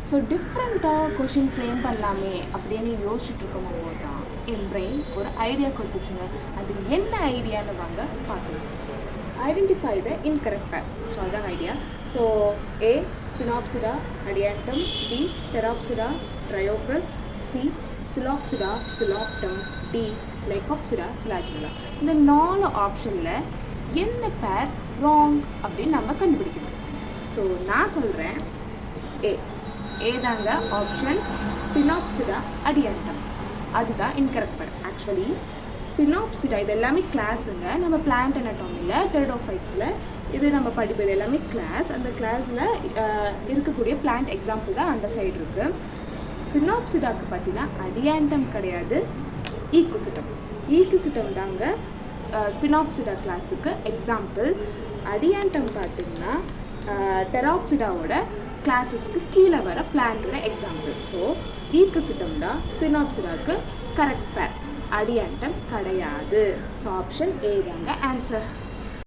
So டிஃப்ரெண்ட்டாக question frame பண்ணலாமே அப்படின்னு யோசிச்சுட்டு இருக்கும்போது தான் என் பிரெயின் ஒரு ஐடியா கொடுத்துச்சுங்க. அது என்ன ஐடியான்னு வாங்க பார்க்கலாம். ஐடென்டிஃபை த இன்கரெக்ட் பேர். ஸோ அதான் ஐடியா. ஸோ ஏ ஸ்பினாப்சிடா அடியாண்டம், பி டெராப்சிடா ட்ரையோப்ரஸ், சி சிலாப்சிடா சிலாப்டம், டி லைகாப்சிடா சிலாஜினலா. இந்த 4 ஆப்ஷனில் என்ன பேர் ராங் அப்படின்னு நம்ம கண்டுபிடிக்கணும். ஸோ நான் சொல்கிறேன் ஏ தாங்க ஆப்ஷன் ஸ்பினாப்சிடா அடியாண்டம். அதுதான் இன்கரெக்ட் பேர். ஆக்சுவலி ஸ்பினாப்சிடா இது எல்லாமே கிளாஸுங்க. நம்ம பிளான்ட் அனாட்டமியில் டெரிடோஃபைட்ஸில் இது நம்ம படிப்பது எல்லாமே கிளாஸ். அந்த கிளாஸில் இருக்கக்கூடிய பிளான்ட் எக்ஸாம்பிள் தான் அந்த சைடு இருக்குது. ஸ்பினாப்சிடாவுக்கு பார்த்தீங்கன்னா அடியாண்டம் கிடையாது, ஈக்குசிட்டம். ஈக்குசிட்டம் தாங்க ஸ்பினாப்சிடா கிளாஸுக்கு எக்ஸாம்பிள். அடியாண்டம் பார்த்தீங்கன்னா டெராப்சிடாவோட கிளாஸஸ்க்கு கீழே வர பிளான்ட்டோட எக்ஸாம்பிள். ஸோ ஈக்குசிட்டம் தான் ஸ்பினாப்சிடாவுக்கு கரெக்ட் பேர், அடியாண்டம் கிடையாது. ஸோ ஆப்ஷன் ஏ தாங்க ஆன்சர்.